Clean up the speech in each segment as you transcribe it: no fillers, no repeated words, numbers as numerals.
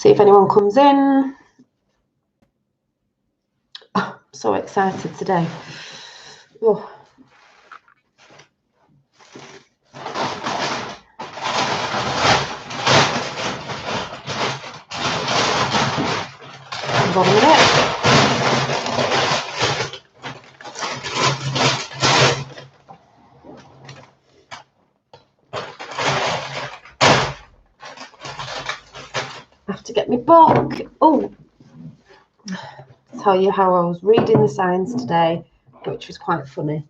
See if anyone comes in. Oh, so excited today. Oh. Hold on a minute. I have to get my book. Oh, tell you how I was reading the signs today, which was quite funny.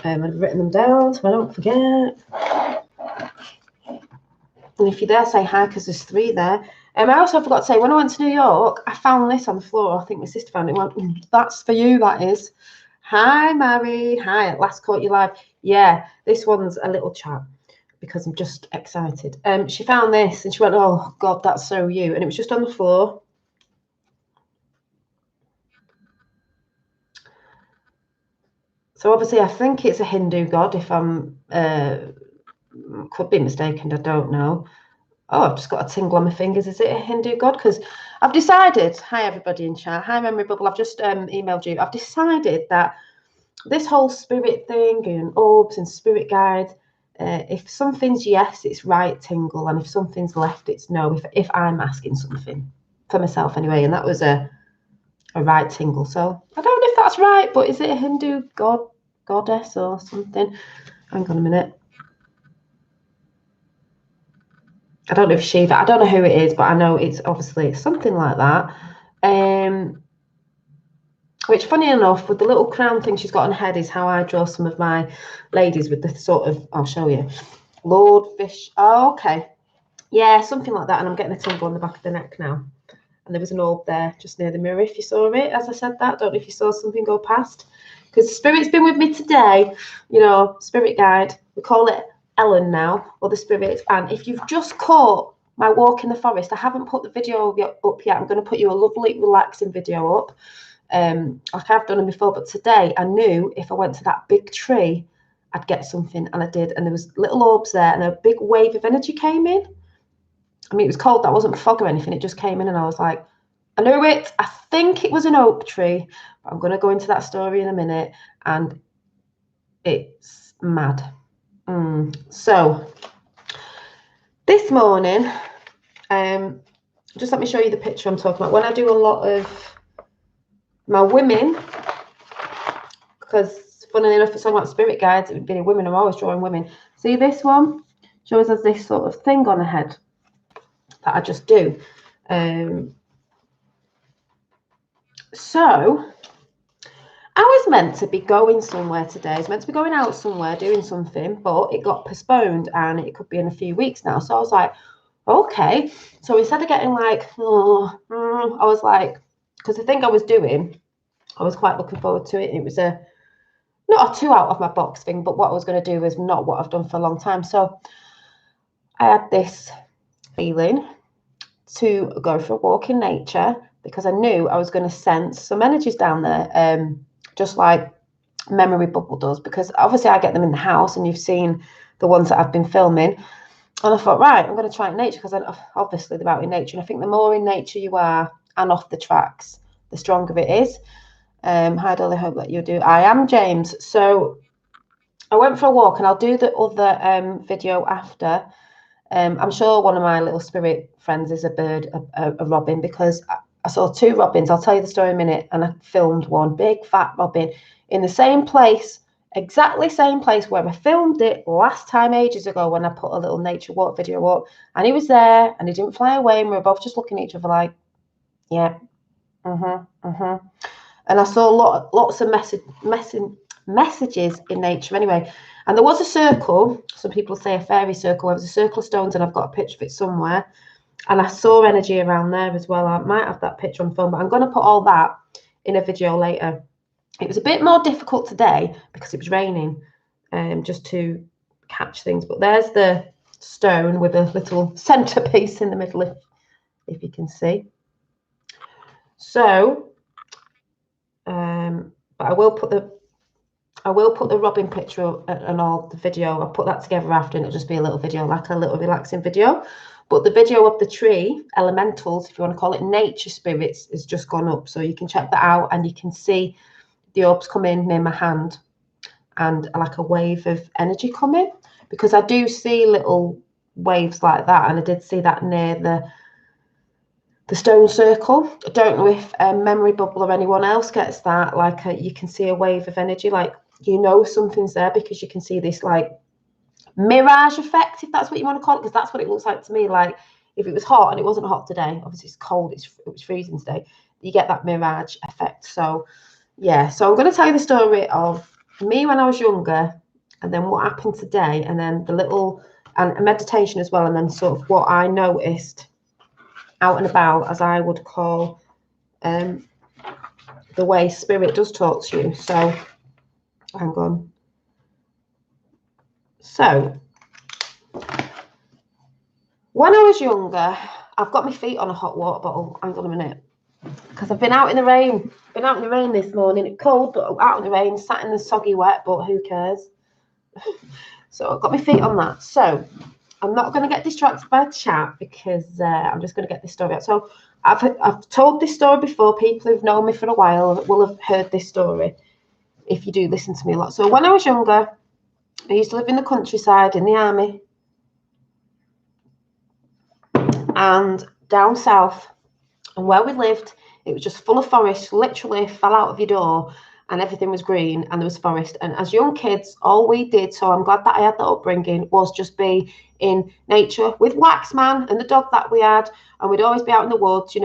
I've written them down so I don't forget. And if you're there, say hi, because there's 3 there. I also forgot to say, when I went to New York, I found this on the floor. I think my sister found it. Went, that's for you, that is. Hi, Mary. Hi, at last caught you live. Yeah, this one's a little chat because I'm just excited. She found this and she went, oh, God, that's so you. And it was just on the floor. So obviously, I think it's a Hindu god. If I'm could be mistaken, I don't know. Oh, I've just got a tingle on my fingers. Is it a Hindu god? Because I've decided. Hi, everybody in chat. Hi, Memory Bubble. I've just emailed you. I've decided that this whole spirit thing and orbs and spirit guides. If something's yes, it's right tingle, and if something's left, it's no. If I'm asking something for myself anyway, and that was a right tingle. So I don't know if that's right, but is it a Hindu god, goddess, or something? Hang on a minute. I don't know if Shiva. I don't know who it is, but I know it's obviously something like that. Which, funny enough, with the little crown thing she's got on her head, is how I draw some of my ladies with the sort of. I'll show you. Lord Fish. Oh, okay. Yeah, something like that. And I'm getting a tingle on the back of the neck now. And there was an orb there just near the mirror, if you saw it, as I said that. I don't know if you saw something go past. Because Spirit's been with me today. You know, Spirit Guide. We call it Ellen now, or the Spirit. And if you've just caught my walk in the forest, I haven't put the video up yet. I'm going to put you a lovely, relaxing video up. Like I've done them before. But today, I knew if I went to that big tree, I'd get something. And I did. And there was little orbs there. And a big wave of energy came in. I mean, it was cold. That wasn't fog or anything. It just came in and I was like, I knew it. I think it was an oak tree. But I'm going to go into that story in a minute. And it's mad. So, this morning, just let me show you the picture I'm talking about. When I do a lot of my women, because funnily enough, it's talking about spirit guides, it would be women. I'm always drawing women. See this one? Shows us this sort of thing on the head that I just do. So I was meant to be going somewhere today. I was meant to be going out somewhere doing something, but it got postponed and it could be in a few weeks now. So I was like, okay. So instead of getting like, I was like, because the thing I was doing, I was quite looking forward to it. It was not a too out of my box thing, but what I was going to do was not what I've done for a long time. So I had this feeling to go for a walk in nature because I knew I was going to sense some energies down there, just like Memory Bubble does, because obviously I get them in the house and you've seen the ones that I've been filming. And I thought, right, I'm going to try it in nature because obviously they're out in nature. And I think the more in nature you are and off the tracks, the stronger it is. Hi, Dolly, hope that you do. I am James. So I went for a walk and I'll do the other video after. I'm sure one of my little spirit friends is a bird, a robin, because I saw 2 robins. I'll tell you the story in a minute. And I filmed one big fat robin in the same place, exactly same place where I filmed it last time ages ago when I put a little nature walk video up. And he was there and he didn't fly away. And we were both just looking at each other like, yeah, And I saw lots of messages in nature anyway. And there was a circle. Some people say a fairy circle. There was a circle of stones and I've got a picture of it somewhere. And I saw energy around there as well. I might have that picture on film, but I'm going to put all that in a video later. It was a bit more difficult today because it was raining, just to catch things. But there's the stone with a little centerpiece in the middle, if you can see. So, but I will put the robin picture and all the video. I'll put that together after, and it'll just be a little video, like a little relaxing video. But the video of the tree, elementals, if you want to call it, nature spirits, has just gone up. So you can check that out, and you can see the orbs come in near my hand and like a wave of energy coming, because I do see little waves like that, and I did see that near the stone circle. I don't know if Memory Bubble or anyone else gets that, like you can see a wave of energy, like something's there, because you can see this like mirage effect, if that's what you want to call it, because that's what it looks like to me. Like if it was hot, and it wasn't hot today, obviously it's cold, it was freezing today, you get that mirage effect. So yeah, so I'm going to tell you the story of me when I was younger, and then what happened today, and then the little, and a meditation as well, and then sort of what I noticed out and about, as I would call the way spirit does talk to you. So hang on. So when I was younger, I've got my feet on a hot water bottle. Hang on a minute, because I've been out in the rain. Been out in the rain this morning. It's cold, but out in the rain, sat in the soggy wet, but who cares? So I've got my feet on that. So I'm not going to get distracted by chat, because I'm just going to get this story out. So I've told this story before. People who've known me for a while will have heard this story, if you do listen to me a lot. So when I was younger, I used to live in the countryside in the army, and down south, and where we lived, it was just full of forest. Literally fell out of your door, and everything was green, and there was forest. And as young kids, all we did, so I'm glad that I had that upbringing, was just be in nature with Waxman and the dog that we had, and we'd always be out in the woods,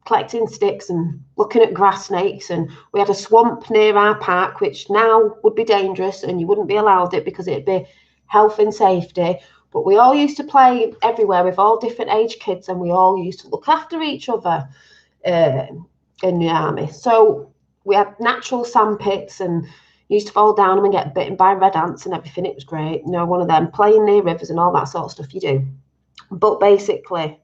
collecting sticks and looking at grass snakes. And we had a swamp near our park, which now would be dangerous, and you wouldn't be allowed it because it'd be health and safety. But we all used to play everywhere with all different age kids, and we all used to look after each other in the army. So we had natural sand pits, and used to fall down them and get bitten by red ants and everything. It was great. One of them, playing near rivers and all that sort of stuff you do. But basically,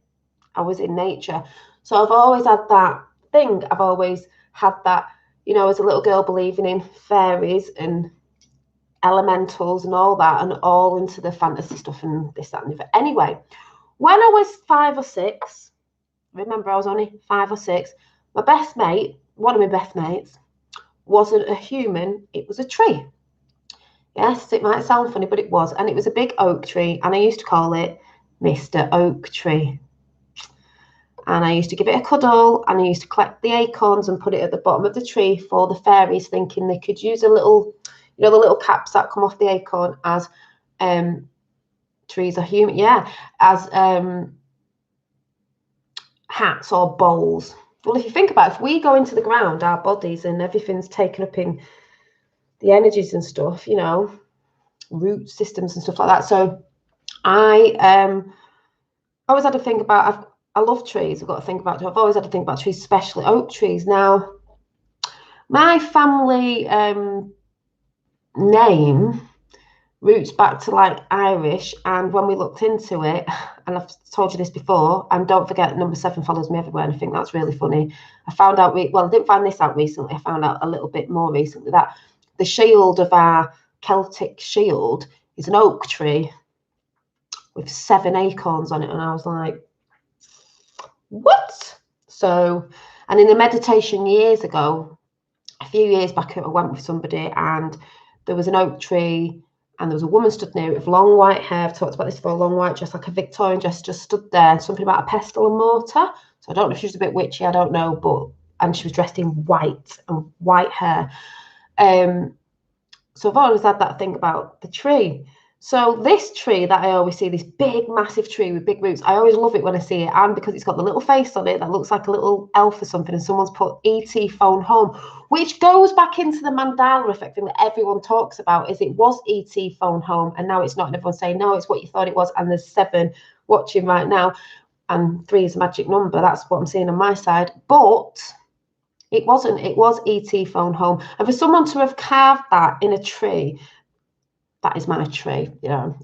I was in nature. So I've always had that thing. I've always had that, as a little girl, believing in fairies and elementals and all that, and all into the fantasy stuff and this, that, and the other. Anyway, when I was 5 or 6, remember I was only 5 or 6, my best mate, one of my best mates, wasn't a human, it was a tree. Yes, it might sound funny, but it was. And it was a big oak tree, and I used to call it Mr. Oak Tree. And I used to give it a cuddle, and I used to collect the acorns and put it at the bottom of the tree for the fairies, thinking they could use a little, the little caps that come off the acorn as trees are human, as hats or bowls. Well, if you think about it, if we go into the ground, our bodies and everything's taken up in the energies and stuff, root systems and stuff like that. So I always had to think about, I love trees. I've got to think about, I've always had to think about trees, especially oak trees. Now, my family name roots back to like Irish, and when we looked into it, and I've told you this before, and don't forget number 7 follows me everywhere, and I think that's really funny. I found out, I didn't find this out recently, I found out a little bit more recently, that the shield of our Celtic shield is an oak tree with 7 acorns on it, and I was like, what? So, and in a meditation years ago, a few years back, I went with somebody, and there was an oak tree, and there was a woman stood near it with long white hair. I've talked about this before, long white dress, like a Victorian dress, just stood there. Something about a pestle and mortar. So I don't know if she was a bit witchy, I don't know, but, and she was dressed in white and white hair. So I've always had that thing about the tree. So this tree that I always see, this big, massive tree with big roots, I always love it when I see it. And because it's got the little face on it that looks like a little elf or something, and someone's put E.T. phone home, which goes back into the Mandela effect thing that everyone talks about, is it was E.T. phone home, and now it's not. And everyone's saying, no, it's what you thought it was. And there's 7 watching right now, and 3 is a magic number. That's what I'm seeing on my side. But it wasn't. It was E.T. phone home. And for someone to have carved that in a tree, that is my tree,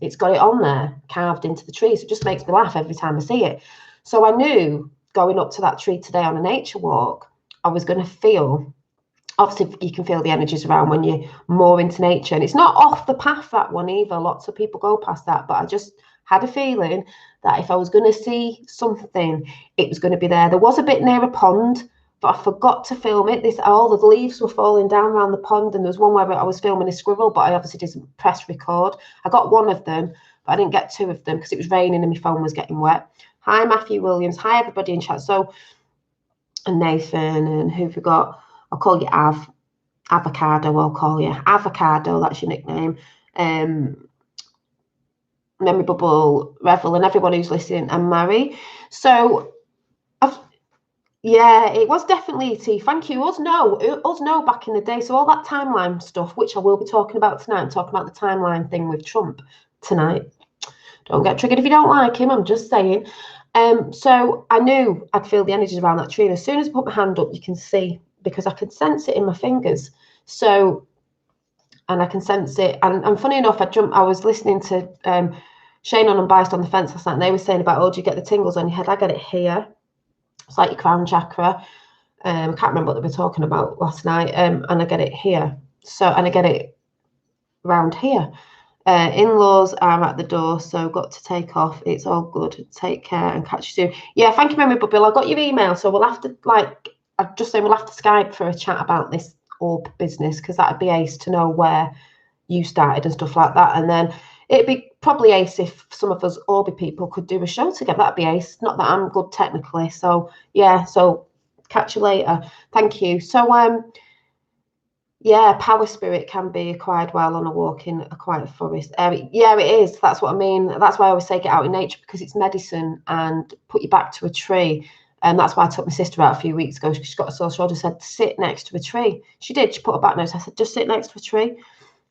it's got it on there, carved into the tree. So it just makes me laugh every time I see it. So I knew going up to that tree today on a nature walk, I was going to feel, obviously you can feel the energies around when you're more into nature. And it's not off the path, that one either. Lots of people go past that, but I just had a feeling that if I was going to see something, it was going to be there. There was a bit near a pond, but I forgot to film it. All the leaves were falling down around the pond, and there was one where I was filming a squirrel, but I obviously didn't press record. I got one of them, but I didn't get two of them because it was raining and my phone was getting wet. Hi, Matthew Williams. Hi, everybody in chat. So, and Nathan, and who've we got? I'll call you Avocado, I'll call you. Avocado, that's your nickname. Memory Bubble, Revel, and everyone who's listening, and Mary. So, yeah, it was definitely ET. Thank you. Us know back in the day. So all that timeline stuff, which I will be talking about tonight, I'm talking about the timeline thing with Trump tonight. Don't get triggered if you don't like him, I'm just saying. So I knew I'd feel the energies around that tree. And as soon as I put my hand up, you can see, because I could sense it in my fingers. So, and I can sense it. And funny enough, I was listening to Shane on Unbiased on the Fence last night, and they were saying about, oh, do you get the tingles on your head? I get it here. It's like your crown chakra. I can't remember what they were talking about last night. And I get it here. So, and I get it around here. In-laws are at the door, so got to take off. It's all good. Take care and catch you soon. Yeah, thank you, Memory Bubble. I got your email, so we'll have to, like, I'm just saying, we'll have to Skype for a chat about this orb business, because that'd be ace to know where you started and stuff like that. And then it'd be probably ace if some of us Orby people could do a show together. That'd be ace. Not that I'm good technically. So yeah, so catch you later. Thank you. So yeah, power spirit can be acquired while on a walk in a quiet forest area. Yeah, it is. That's what I mean. That's why I always say get out in nature, because it's medicine, and put you back to a tree. And that's why I took my sister out a few weeks ago. She's got a sore shoulder. Said, sit next to a tree. She did. She put her back notes. I said, just sit next to a tree.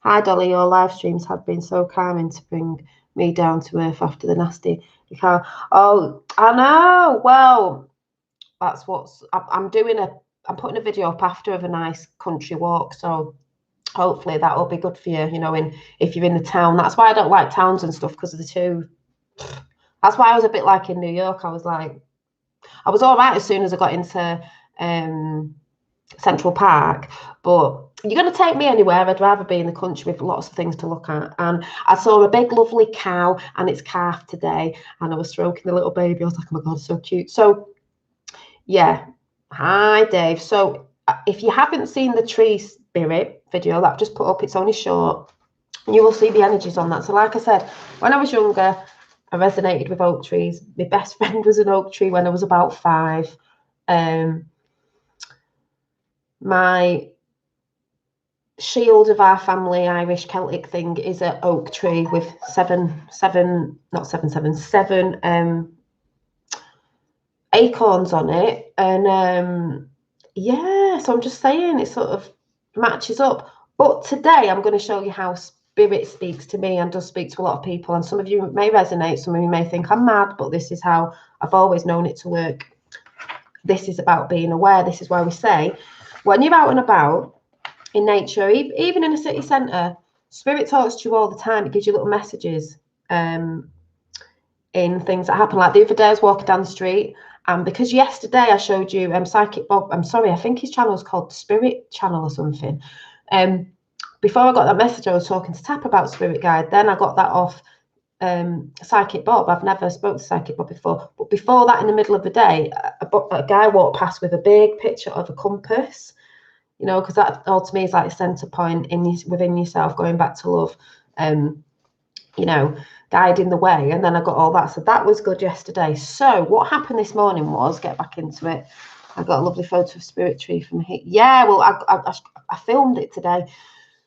Hi, Dolly. Your live streams have been so calming to bring me down to earth after the nasty. You can't. Oh, I know. Well, that's what's. I'm putting a video up after of a nice country walk. So hopefully that will be good for you. You know, if you're in the town. That's why I don't like towns and stuff, because of the two. That's why I was a bit like in New York. I was all right as soon as I got into Central Park, but you're going to take me anywhere. I'd rather be in the country with lots of things to look at. And I saw a big lovely cow and its calf today, and I was stroking the little baby. I was like, oh my God, so cute. So yeah, hi Dave. So if you haven't seen the tree spirit video that I've just put up, it's only short, you will see the energies on that. So like I said, when I was younger, I resonated with oak trees. My best friend was an oak tree when I was about 5. My shield of our family, Irish Celtic thing, is an oak tree with seven acorns on it. And yeah, so I'm just saying it sort of matches up. But today I'm going to show you how spirit speaks to me and does speak to a lot of people. And some of you may resonate, some of you may think I'm mad, but this is how I've always known it to work. This is about being aware. This is why we say, when you're out and about in nature, even in a city centre, spirit talks to you all the time. It gives you little messages in things that happen. Like the other day, I was walking down the street, and because yesterday I showed you Psychic Bob, I'm sorry, I think his channel is called Spirit Channel or something. Before I got that message, I was talking to Tap about Spirit Guide. Then I got that off Psychic Bob. I've never spoke to Psychic Bob before, but before that, in the middle of the day, a guy walked past with a big picture of a compass. You know, because that all to me is like a center point within yourself, going back to love, you know, guiding the way. And then I got all that. So that was good yesterday. So what happened this morning was, get back into it, I got a lovely photo of Spirit Tree from here. Yeah, well, I filmed it today.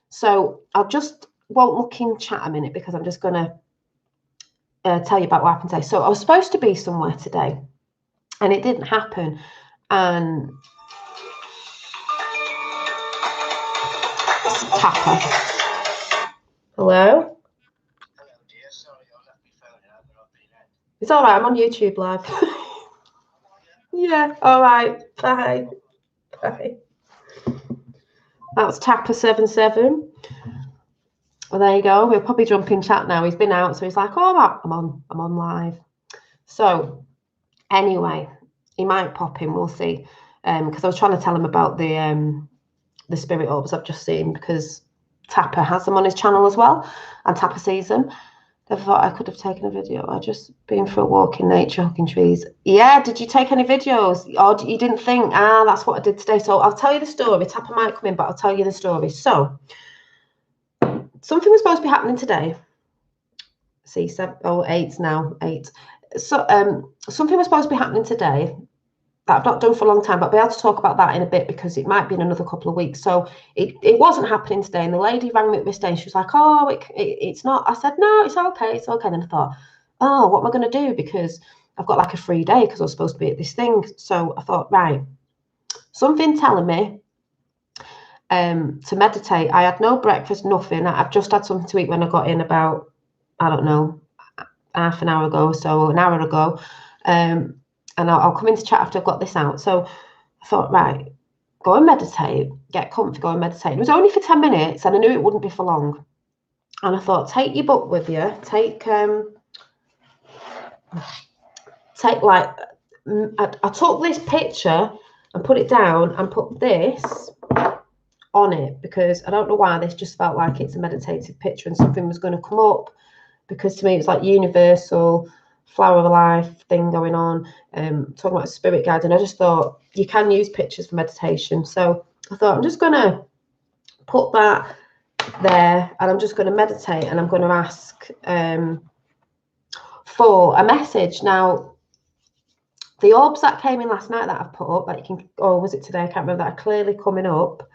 So I just won't look in chat a minute, because I'm just going to tell you about what happened today. So I was supposed to be somewhere today, and it didn't happen. And Tapper. Hello? Hello, dear. Sorry, I left my phone out, but I've been out. It's all right. I'm on YouTube live. Yeah. All right. Bye. Bye. That was Tapper77. Well, there you go. We'll probably jump in chat now. He's been out, so he's like, "Oh, I'm on live." So anyway, he might pop in. We'll see. Because I was trying to tell him about the spirit orbs I've just seen, because Tapper has them on his channel as well, and Tapper sees them. I thought I could have taken a video. I just been for a walk in nature, hugging trees. Yeah, did you take any videos? Or you didn't think, that's what I did today? So I'll tell you the story. Tapper might come in, but I'll tell you the story. So something was supposed to be happening today. See, 7, 8 now, 8. So something was supposed to be happening today that I've not done for a long time, but I'll be able to talk about that in a bit because it might be in another couple of weeks. So it wasn't happening today, and the lady rang me at this day and she was like, oh, it's not. I said, no, it's okay, it's okay. Then I thought, oh, what am I going to do? Because I've got like a free day because I was supposed to be at this thing. So I thought, right, something telling me to meditate. I had no breakfast, nothing. I've just had something to eat when I got in about, I don't know, half an hour ago, so an hour ago. And I'll come into chat after I've got this out. So I thought, right, go and meditate, get comfy, go and meditate. It was only for 10 minutes and I knew it wouldn't be for long. And I thought, take your book with you, take like, I took this picture and put it down and put this on it because I don't know why, this just felt like it's a meditative picture and something was going to come up because to me it's like universal flower of life thing going on, talking about spirit guide, and I just thought you can use pictures for meditation. So I thought I'm just going to put that there and I'm just going to meditate and I'm going to ask for a message. Now, the orbs that came in last night that I've put up, that you can, or was it today? I can't remember, that are clearly coming up.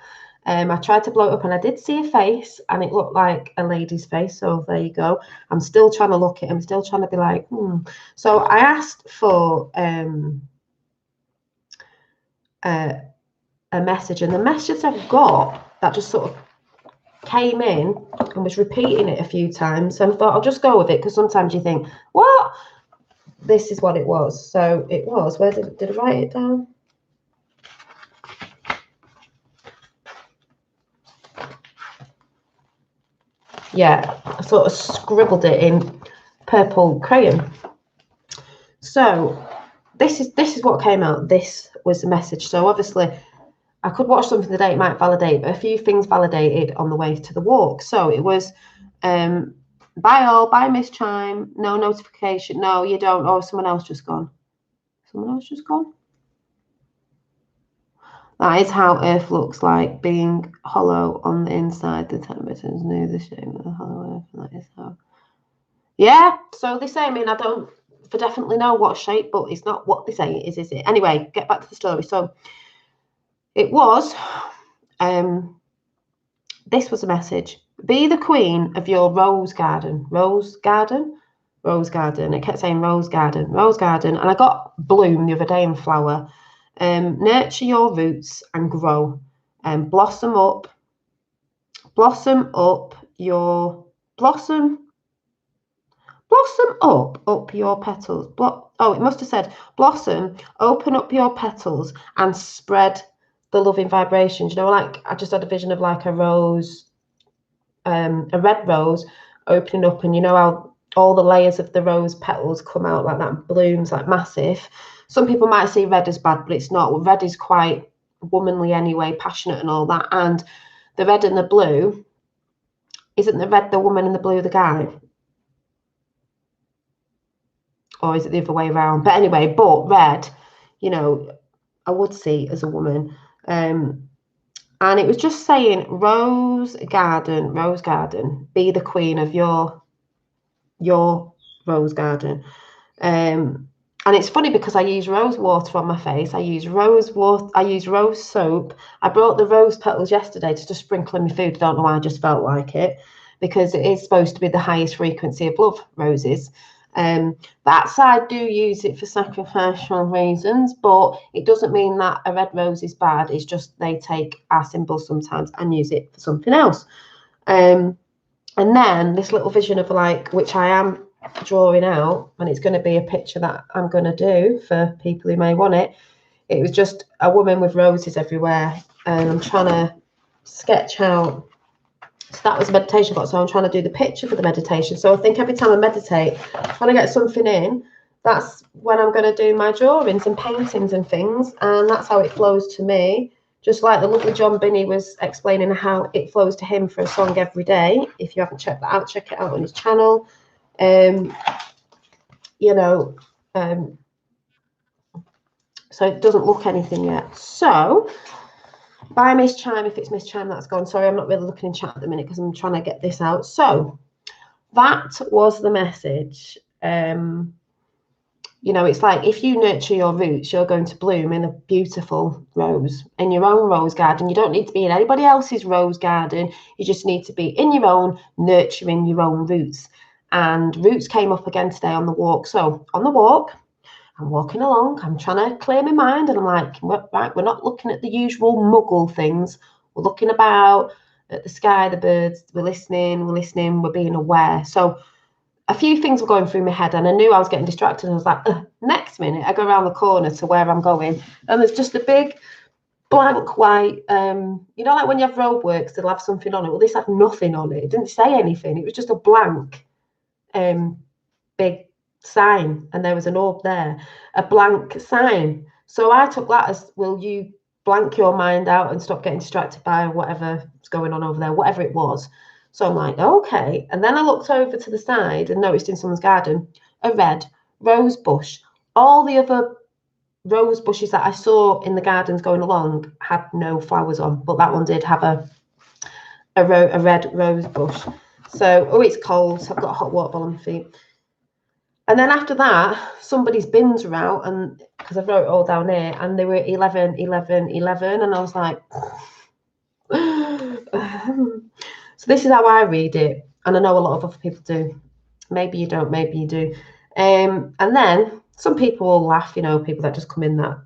I tried to blow it up and I did see a face and it looked like a lady's face. So there you go. I'm still trying to look at it. I'm still trying to be like, So I asked for a message, and the message I've got that just sort of came in and was repeating it a few times. So I thought I'll just go with it because sometimes you think, what? This is what it was. So it was, where did I write it down? Yeah, I sort of scribbled it in purple crayon. So this is what came out. This was the message. So obviously I could watch something today, it might validate, but a few things validated on the way to the walk. So it was bye all, bye Miss Chime, no notification, no you don't, or someone else just gone. Someone else just gone? That is how Earth looks like, being hollow on the inside. The Tibetans knew the shape of the hollow Earth, and that is how. Yeah, so they say, I mean, I don't for definitely know what shape, but it's not what they say it is it? Anyway, get back to the story. So it was, this was a message. Be the queen of your rose garden. Rose garden? Rose garden. It kept saying rose garden, rose garden. And I got bloom the other day in flower. Nurture your roots and grow, and blossom up your petals. It must have said blossom, open up your petals and spread the loving vibrations. You know, like I just had a vision of like a rose, a red rose opening up, and you know how all the layers of the rose petals come out like that and blooms like massive. Some people might see red as bad, but it's not. Red is quite womanly anyway, passionate and all that. And the red and the blue, isn't the red the woman and the blue the guy? Or is it the other way around? But anyway, but red, you know, I would see as a woman. And it was just saying, rose garden, be the queen of your rose garden. And it's funny because I use rose water on my face. I use rose water. I use rose soap. I brought the rose petals yesterday to just sprinkle in my food. I don't know why, I just felt like it because it is supposed to be the highest frequency of love, roses. That side do use it for sacrificial reasons, but it doesn't mean that a red rose is bad. It's just they take our symbols sometimes and use it for something else. And then this little vision of like, which I am drawing out, and it's going to be a picture that I'm going to do for people who may want it. It was just a woman with roses everywhere, and I'm trying to sketch out. So that was a meditation box. So I'm trying to do the picture for the meditation. So I think every time I meditate, trying to get something in, that's when I'm going to do my drawings and paintings and things, and that's how it flows to me. Just like the lovely John Binney was explaining how it flows to him for a song every day. If you haven't checked that out, check it out on his channel. You know, so it doesn't look anything yet. So by Miss Chime, if it's Miss Chime that's gone. Sorry, I'm not really looking in chat at the minute because I'm trying to get this out. So that was the message. You know, it's like if you nurture your roots, you're going to bloom in a beautiful rose in your own rose garden. You don't need to be in anybody else's rose garden. You just need to be in your own, nurturing your own roots. And roots came up again today on the walk. So on the walk, I'm walking along, I'm trying to clear my mind, and I'm like, right, we're not looking at the usual muggle things. We're looking about at the sky, the birds, we're listening, we're being aware. So a few things were going through my head, and I knew I was getting distracted. I was like, next minute, I go around the corner to where I'm going, and there's just a big blank white, you know, like when you have roadworks, they'll have something on it. Well, this had nothing on it. It didn't say anything. It was just a blank, big sign, and there was an orb there, a blank sign. So I took that as, will you blank your mind out and stop getting distracted by whatever's going on over there, whatever it was. So I'm like, okay. And then I looked over to the side and noticed in someone's garden a red rose bush. All the other rose bushes that I saw in the gardens going along had no flowers on, but that one did have a red rose bush. So, oh, it's cold. So I've got a hot water bottle on my feet. And then after that, somebody's bins were out, and because I wrote it all down here, and they were 11, 11, 11. And I was like, so this is how I read it. And I know a lot of other people do. Maybe you don't, maybe you do. And then some people will laugh, you know, people that just come in that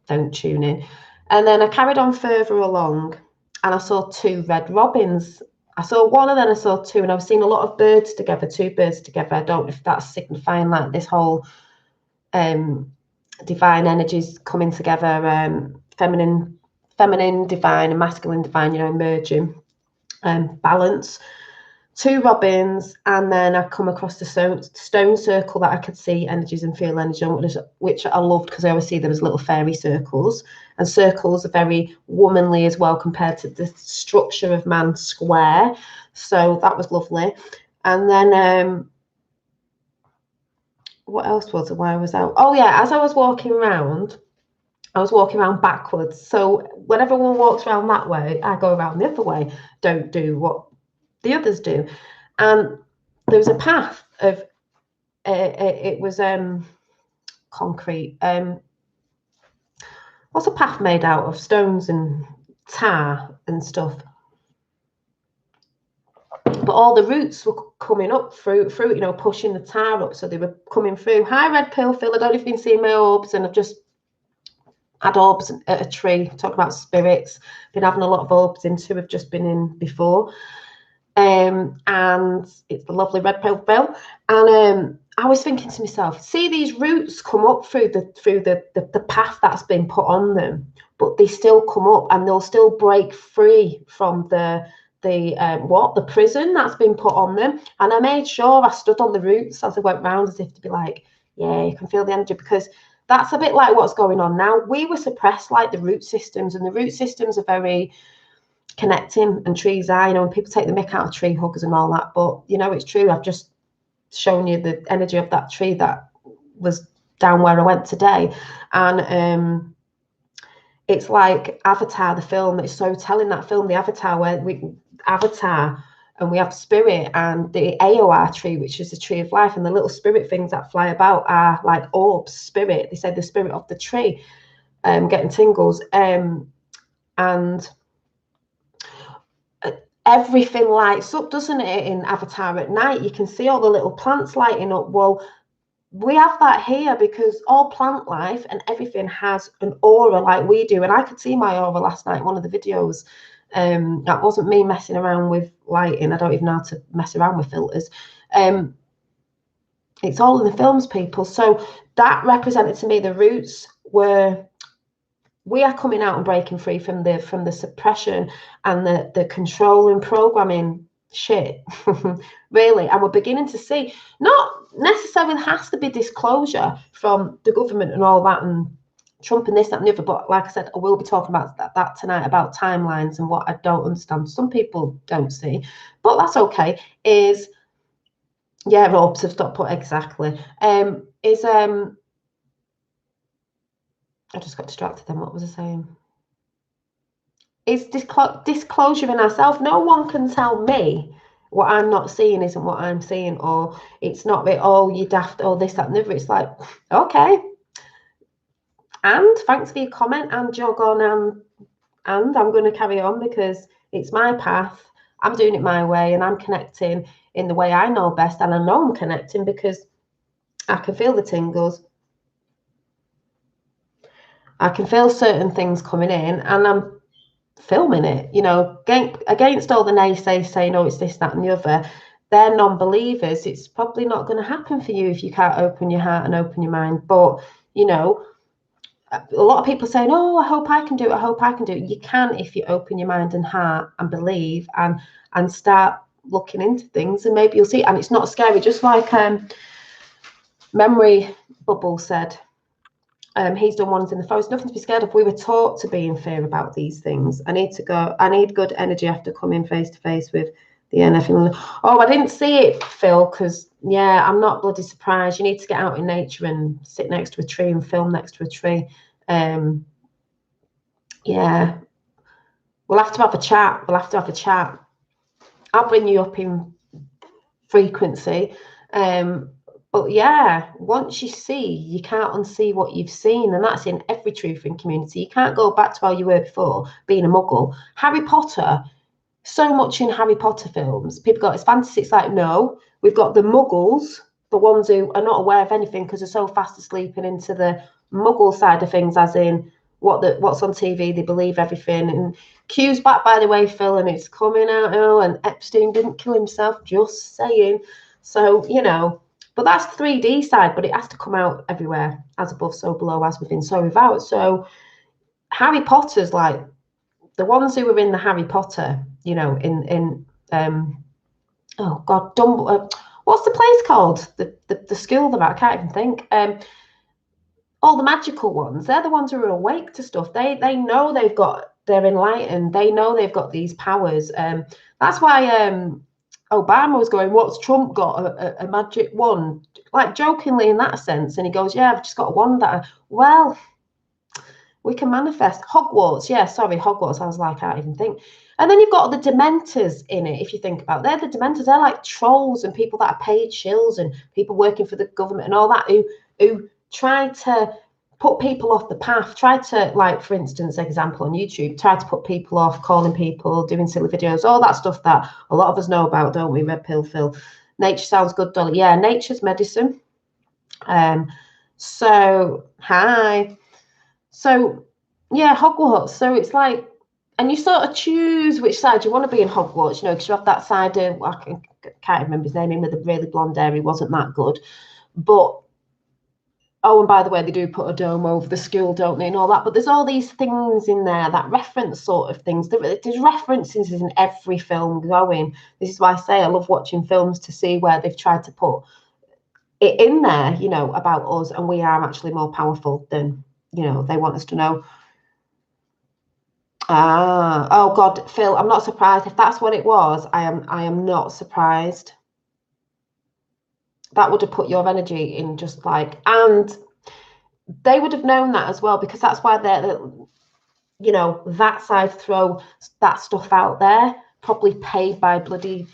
don't tune in. And then I carried on further along, and I saw 2 red robins. I saw one, and then I saw 2, and I was seeing a lot of birds together, 2 birds together. I don't know if that's signifying like this whole divine energies coming together, feminine, divine, and masculine, divine, you know, merging, balance. 2 robins, and then I come across the stone circle that I could see energies and feel energy on, which I loved because I always see them as little fairy circles. And circles are very womanly as well compared to the structure of man square. So that was lovely. And then what else was it? Where was I? Oh yeah, as I was walking around, I was walking around backwards. So when everyone walks around that way, I go around the other way. Don't do what the others do. And there was a path of it was concrete. What's a path made out of? Stones and tar and stuff. But all the roots were coming up through, you know, pushing the tar up. So they were coming through. Hi, Red Pill Phil. I don't know if you've been seeing my orbs, and I've just had orbs at a tree. Talk about spirits. Been having a lot of orbs in too. I've just been in before. And it's the lovely Red Pill Phil. And I was thinking to myself, see these roots come up through the path that's been put on them, but they still come up, and they'll still break free from the prison that's been put on them. And I made sure I stood on the roots as I went round, as if to be like, yeah, you can feel the energy, because that's a bit like what's going on now. We were suppressed like the root systems, and the root systems are very connecting, and trees are, you know, when people take the mick out of tree huggers and all that, but you know, it's true. I've just shown you the energy of that tree that was down where I went today. And it's like Avatar, the film. It's so telling, that film, the Avatar, where Avatar, and we have spirit, and the AOR tree, which is the tree of life, and the little spirit things that fly about are like orbs, spirit. They say the spirit of the tree. Getting tingles. And everything lights up, doesn't it, in Avatar at night? You can see all the little plants lighting up. Well, we have that here because all plant life and everything has an aura like we do. And I could see my aura last night in one of the videos. That wasn't me messing around with lighting. I don't even know how to mess around with filters. It's all in the films, people. So that represented to me the roots were, we are coming out and breaking free from the suppression and the control and programming shit, really. And we're beginning to see, not necessarily has to be disclosure from the government and all that, and Trump and this, that, and the other. But like I said, I will be talking about that tonight, about timelines and what I don't understand. Some people don't see, but that's okay. Is Yeah, orbs have stopped put exactly. I just got distracted then. What was I saying? It's disclosure in ourselves. No one can tell me what I'm not seeing isn't what I'm seeing, or it's not that, oh, you daft, or this, that, and the other. It's like, okay. And thanks for your comment, and jog on, and I'm going to carry on because it's my path. I'm doing it my way, and I'm connecting in the way I know best. And I know I'm connecting because I can feel the tingles. I can feel certain things coming in, and I'm filming it, you know, against all the naysayers saying, oh, it's this, that, and the other. They're non-believers. It's probably not going to happen for you if you can't open your heart and open your mind. But, you know, a lot of people saying, oh, I hope I can do it. I hope I can do it. You can if you open your mind and heart and believe and start looking into things, and maybe you'll see. And it's not scary, just like Memory Bubble said. He's done ones in the forest, nothing to be scared of. We were taught to be in fear about these things. I need good energy after coming face to face with the NF. Oh, I didn't see it, Phil, because yeah, I'm not bloody surprised. You need to get out in nature and sit next to a tree and film next to a tree. Yeah, we'll have to have a chat. I'll bring you up in frequency. But yeah, once you see, you can't unsee what you've seen, and that's in every truthing community. You can't go back to how you were before, being a muggle. Harry Potter, so much in Harry Potter films. People got it's fantasy. It's like, no, we've got the muggles, the ones who are not aware of anything because they're so fast asleep and into the muggle side of things, as in what's on TV, they believe everything. And Q's back, by the way, Phil, and it's coming out. Oh, and Epstein didn't kill himself, just saying. So, you know, but that's 3D side, but it has to come out everywhere, as above, so below, as within, so without. So Harry Potter's like the ones who were in the Harry Potter, you know, in oh God, what's the place called? The school that I can't even think. All the magical ones, they're the ones who are awake to stuff. They know they're enlightened. They know they've got these powers. That's why Obama was going, what's Trump got? A magic wand? Like jokingly in that sense. And he goes, yeah, I've just got a wand well, we can manifest. Hogwarts, yeah, sorry, Hogwarts. I was like, I can't even think. And then you've got the Dementors in it, if you think about it. They're the Dementors. They're like trolls and people that are paid shills and people working for the government and all that who try to put people off the path, try to, like, for instance, example on YouTube, try to put people off, calling people, doing silly videos, all that stuff that a lot of us know about, don't we? Red Pill Phil. Nature sounds good, Dolly. Yeah, nature's medicine. So, hi. So, yeah, Hogwarts. So it's like, and you sort of choose which side you want to be in Hogwarts, you know, because you have that side of, I can't remember his name, him with the really blonde hair, he wasn't that good. But, oh, and by the way, they do put a dome over the school, don't they, and all that. But there's all these things in there, that reference sort of things. There's references in every film going. This is why I say I love watching films to see where they've tried to put it in there, you know, about us, and we are actually more powerful than, you know, they want us to know. Oh God, Phil, I'm not surprised. If that's what it was, I am not surprised. That would have put your energy in just like, and they would have known that as well, because that's why they're, you know, that side throw that stuff out there, probably paid by bloody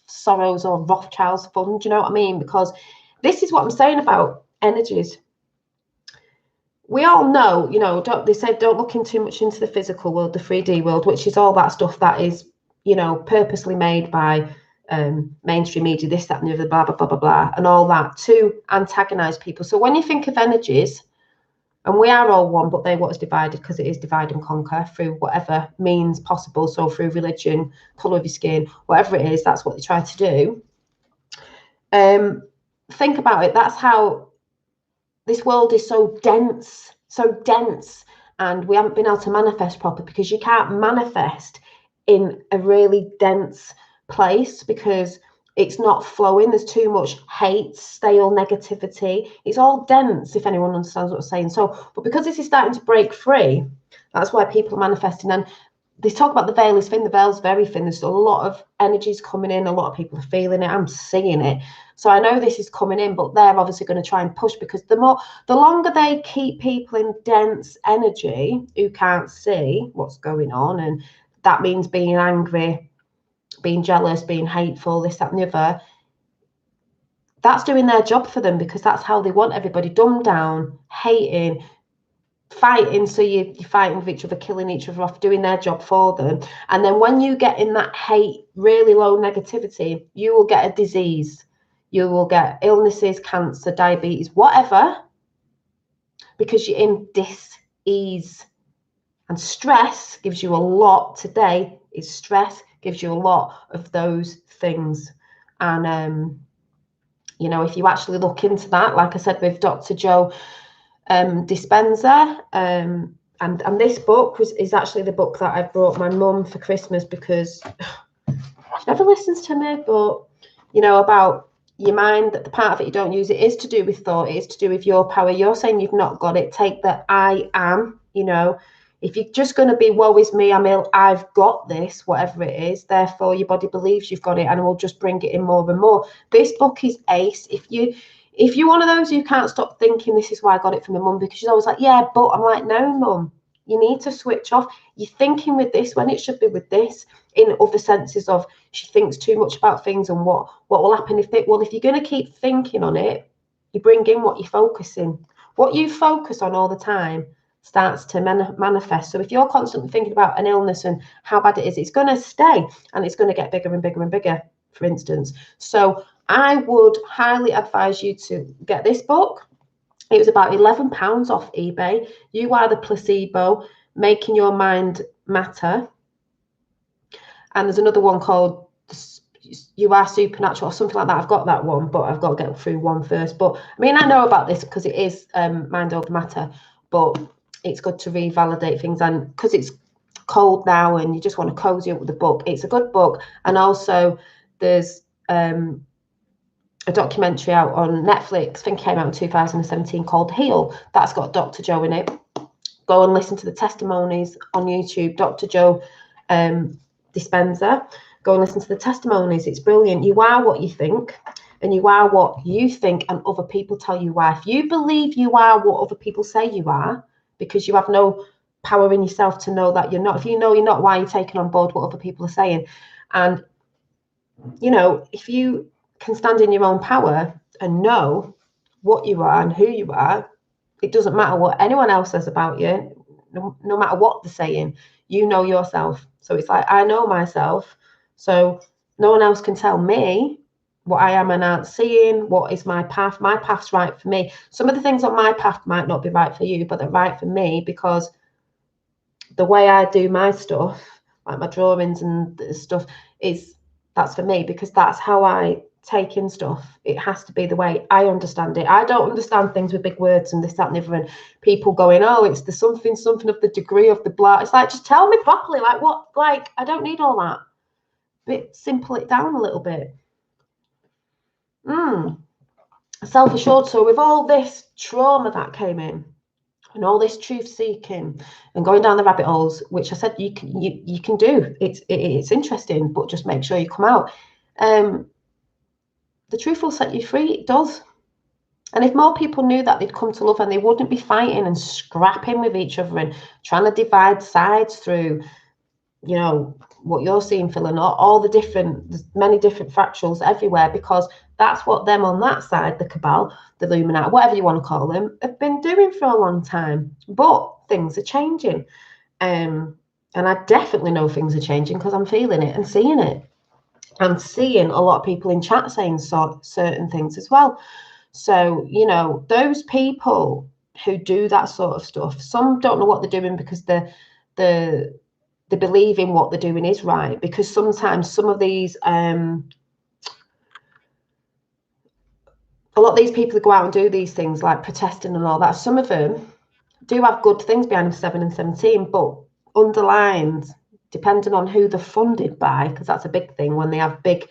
Soros or Rothschild's fund, you know what I mean? Because this is what I'm saying about energies. We all know, you know, they said don't look in too much into the physical world, the 3D world, which is all that stuff that is, you know, purposely made by mainstream media, this, that, and the other, blah, blah, blah, blah, blah, and all that to antagonize people. So when you think of energies, and we are all one, but they want us divided because it is divide and conquer through whatever means possible. So through religion, colour of your skin, whatever it is, that's what they try to do. Think about it. That's how this world is so dense, and we haven't been able to manifest properly because you can't manifest in a really dense place because it's not flowing. There's too much hate, stale negativity. It's all dense, if anyone understands what I'm saying. So, but because this is starting to break free, that's why people are manifesting. And they talk about the veil is thin. The veil's very thin. There's a lot of energies coming in. A lot of people are feeling it. I'm seeing it. So I know this is coming in, but they're obviously going to try and push, because the longer they keep people in dense energy who can't see what's going on, and that means being angry, being jealous, being hateful, this, that, and the other, that's doing their job for them, because that's how they want everybody dumbed down, hating, fighting. So you're fighting with each other, killing each other off, doing their job for them. And then when you get in that hate, really low negativity, you will get a disease. You will get illnesses, cancer, diabetes, whatever, because you're in dis-ease. And stress gives you a lot. Today is stress, gives you a lot of those things. And you know, if you actually look into that, like I said, with Dr. Joe Dispenza, and this book is actually the book that I brought my mum for Christmas, because she never listens to me, but you know, about your mind, that the part of it you don't use, it is to do with thought, it is to do with your power. You're saying you've not got it. Take the I am, you know. If you're just going to be, woe is me, I'm ill, I've got this, whatever it is, therefore your body believes you've got it, and it will just bring it in more and more. This book is ace. If you're one of those who can't stop thinking, this is why I got it from my mum, because she's always like, yeah, but, I'm like, no, mum, you need to switch off. You're thinking with this when it should be with this, in other senses of, she thinks too much about things and what will happen if it, well, if you're going to keep thinking on it, you bring in what you're focusing. What you focus on all the time starts to manifest. So if you're constantly thinking about an illness and how bad it is, it's going to stay, and it's going to get bigger and bigger and bigger, for instance. So I would highly advise you to get this book. It was about £11 off eBay. You Are the Placebo, Making Your Mind Matter. And there's another one called You Are Supernatural, or something like that. I've got that one, but I've got to get through one first. But I mean, I know about this because it is mind over matter, but it's good to revalidate things. And because it's cold now and you just want to cozy up with the book, it's a good book. And also there's a documentary out on Netflix, I think it came out in 2017, called Heal. That's got Dr. Joe in it. Go and listen to the testimonies on YouTube. Dr. Joe Dispenza. Go and listen to the testimonies. It's brilliant. You are what you think, and you are what you think, and other people tell you why. If you believe you are what other people say you are, because you have no power in yourself to know that you're not. If you know you're not, why are you taking on board what other people are saying? And, you know, if you can stand in your own power and know what you are and who you are, it doesn't matter what anyone else says about you, no matter what they're saying, you know yourself. So it's like, I know myself, so no one else can tell me what I am and aren't seeing, what is my path. My path's right for me. Some of the things on my path might not be right for you, but they're right for me, because the way I do my stuff, like my drawings and stuff, that's for me, because that's how I take in stuff. It has to be the way I understand it. I don't understand things with big words and this, that, and the other, and people going, oh, it's the something of the degree of the blah. It's like, just tell me properly, like what, like, I don't need all that. But simple it down a little bit. Self-assured. So with all this trauma that came in, and all this truth seeking and going down the rabbit holes, which I said you can do. It's interesting, but just make sure you come out. The truth will set you free. It does. And if more people knew that, they'd come to love, and they wouldn't be fighting and scrapping with each other and trying to divide sides through, you know, what you're seeing, Phil, and all the different, there's many different fractals everywhere, because that's what them on that side, the cabal, the Illuminati, whatever you want to call them, have been doing for a long time. But things are changing. And I definitely know things are changing, because I'm feeling it and seeing it. I'm seeing a lot of people in chat saying certain things as well. So, you know, those people who do that sort of stuff, some don't know what they're doing, because they believe in what they're doing is right. Because sometimes some of these a lot of these people who go out and do these things like protesting and all that, some of them do have good things behind them, 7 and 17, but underlined, depending on who they're funded by, because that's a big thing when they have big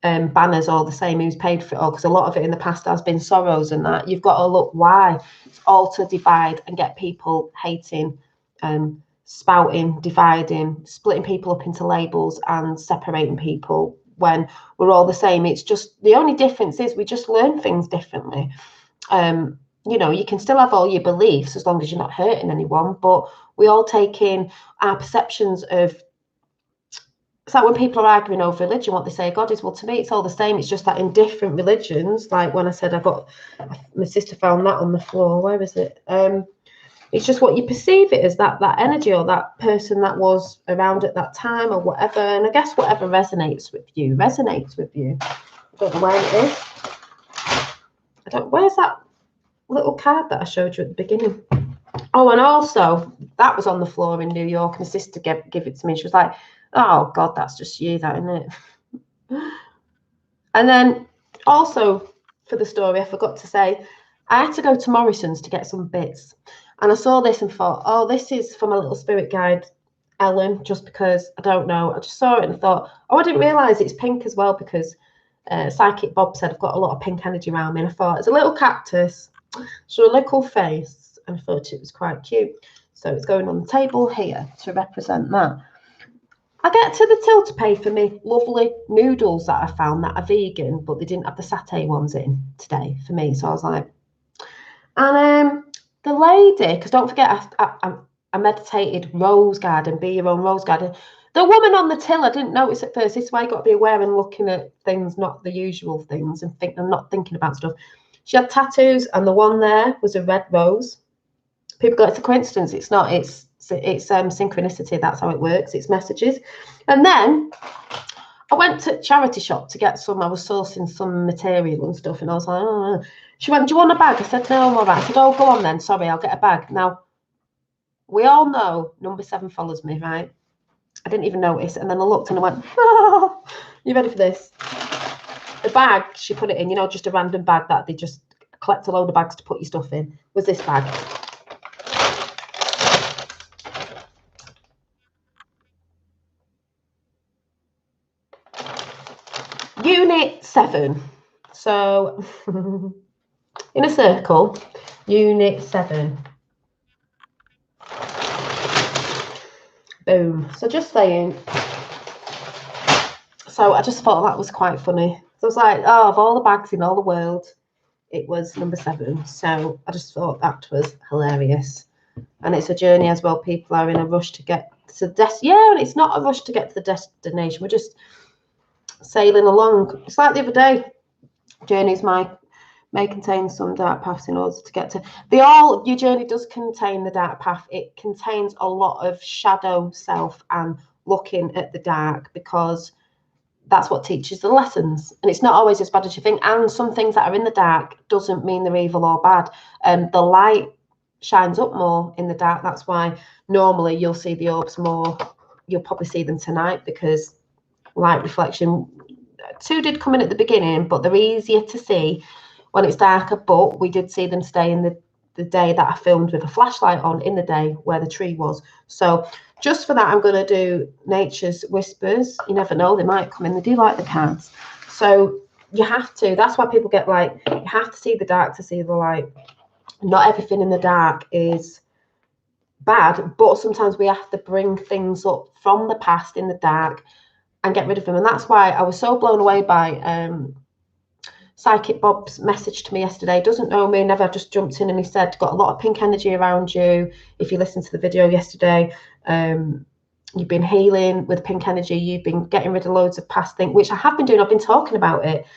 banners all the same, who's paid for it all, because a lot of it in the past has been Soros and that. You've got to look why. It's all to divide and get people hating spouting, dividing, splitting people up into labels and separating people when we're all the same. It's just, the only difference is we just learn things differently. You know, you can still have all your beliefs as long as you're not hurting anyone, but we all take in our perceptions of, it's like when people are arguing over religion, what they say God is. Well, to me, it's all the same. It's just that in different religions, like when I said my sister found that on the floor. Where is it? It's just what you perceive it as, that energy or that person that was around at that time or whatever. And I guess whatever resonates with you. I don't know where it is. Where's that little card that I showed you at the beginning? Oh, and also that was on the floor in New York. My sister gave it to me. She was like, "Oh God, that's just you, that, isn't it?" And then also for the story, I forgot to say, I had to go to Morrison's to get some bits. And I saw this and thought, oh, this is from my little spirit guide, Ellen, just because, I don't know. I just saw it and thought, oh, I didn't realise it's pink as well, because Psychic Bob said I've got a lot of pink energy around me. And I thought, it's a little cactus, so a little face, and I thought it was quite cute. So it's going on the table here to represent that. I get to the till to pay for me lovely noodles that I found that are vegan, but they didn't have the satay ones in today for me. So I was like, and the lady, because don't forget, I meditated rose garden, be your own rose garden. The woman on the till, I didn't notice at first. This is why you got to be aware and looking at things, not the usual things, and not thinking about stuff. She had tattoos, and the one there was a red rose. People go, it's a coincidence. It's not. It's synchronicity. That's how it works. It's messages. And then I went to charity shop to get some. I was sourcing some material and stuff, and I was like, oh. She went, do you want a bag? I said, no, I'm all right. I said, oh, go on then. Sorry, I'll get a bag. Now, we all know number 7 follows me, right? I didn't even notice. And then I looked and I went, oh, you ready for this? The bag she put it in, you know, just a random bag that they just collect a load of bags to put your stuff in, was this bag. Unit 7. So in a circle, Unit 7. Boom. So just saying. So I just thought that was quite funny. So I was like, oh, of all the bags in all the world, it was number 7. So I just thought that was hilarious. And it's a journey as well. People are in a rush to get to and it's not a rush to get to the destination. We're just sailing along. It's like the other day. Journeys may contain some dark paths in order to get to your journey does contain the dark path. It contains a lot of shadow self and looking at the dark, because that's what teaches the lessons, and it's not always as bad as you think. And some things that are in the dark doesn't mean they're evil or bad. The light shines up more in the dark. That's why normally you'll see the orbs more. You'll probably see them tonight, because light reflection. 2 did come in at the beginning, but they're easier to see when it's darker. But we did see them stay in the day that I filmed with a flashlight on, in the day where the tree was. So just for that, I'm going to do Nature's Whispers. You never know, they might come in. They do like the cards. So you have to, that's why people get like, you have to see the dark to see the light. Not everything in the dark is bad, but sometimes we have to bring things up from the past in the dark and get rid of them. And that's why I was so blown away by Psychic Bob's message to me yesterday. Doesn't know me, never, just jumped in and he said, got a lot of pink energy around you. If you listened to the video yesterday, you've been healing with pink energy. You've been getting rid of loads of past things, which I have been doing. I've been talking about it.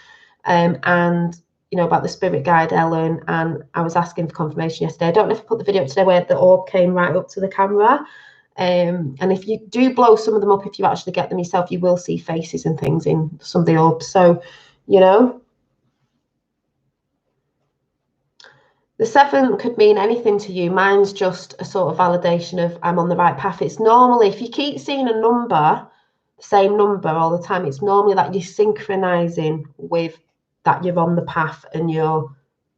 And, you know, about the spirit guide, Ellen. And I was asking for confirmation yesterday. I don't know if I put the video up today where the orb came right up to the camera. And if you do blow some of them up, if you actually get them yourself, you will see faces and things in some of the orbs. So, you know, the 7 could mean anything to you. Mine's just a sort of validation of I'm on the right path. It's normally, if you keep seeing a number, same number all the time, it's normally that you're synchronizing with that you're on the path and you're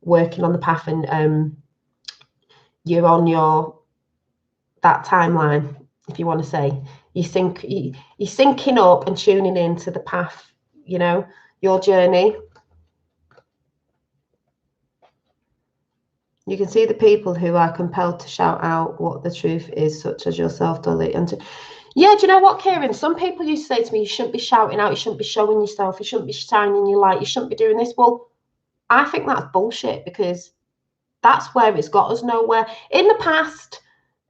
working on the path, and you're on that timeline, if you want to say. You're syncing up and tuning into the path, you know, your journey. You can see the people who are compelled to shout out what the truth is, such as yourself, Dolly. Yeah, do you know what, Kieran? Some people used to say to me, you shouldn't be shouting out, you shouldn't be showing yourself, you shouldn't be shining your light, you shouldn't be doing this. Well, I think that's bullshit, because that's where it's got us nowhere. In the past,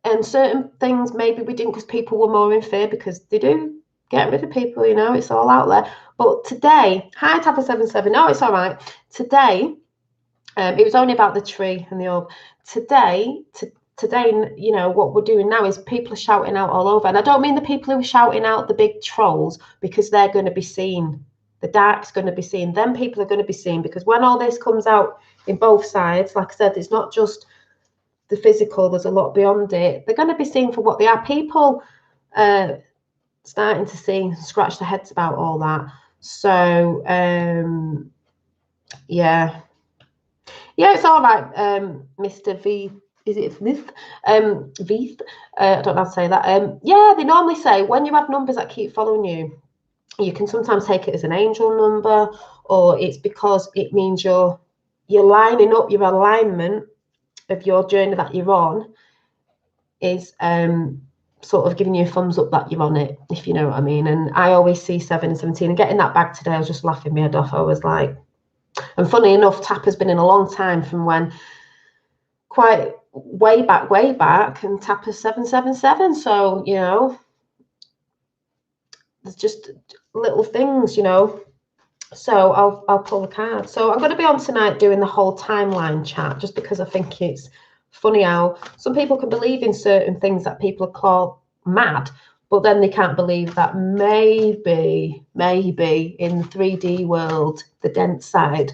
and certain things maybe we didn't because people were more in fear, because they do get rid of people, you know, it's all out there. But today, hi Tapper77, no, it's all right. Today, it was only about the tree and the orb. Today, you know, what we're doing now is people are shouting out all over. And I don't mean the people who are shouting out the big trolls, because they're going to be seen. The dark's going to be seen. Then people are going to be seen, because when all this comes out in both sides, like I said, it's not just the physical, there's a lot beyond it. They're going to be seen for what they are. People starting to see, scratch their heads about all that. So yeah, it's all right. Mr. V, is it Vith? Vith, I don't know how to say that. Yeah, they normally say when you have numbers that keep following you, you can sometimes take it as an angel number, or it's because it means you're lining up, your alignment of your journey that you're on is sort of giving you a thumbs up that you're on it, if you know what I mean. And I always see 7 and 17, and getting that bag today, I was just laughing my head off. I was like, and funny enough, Tapper's been in a long time, from when quite way back, and Tapper's 777. So, you know, there's just little things, you know. So I'll pull the card. So I'm going to be on tonight doing the whole timeline chat, just because I think it's funny how some people can believe in certain things that people call mad, but then they can't believe that maybe in the 3D world, the dense side,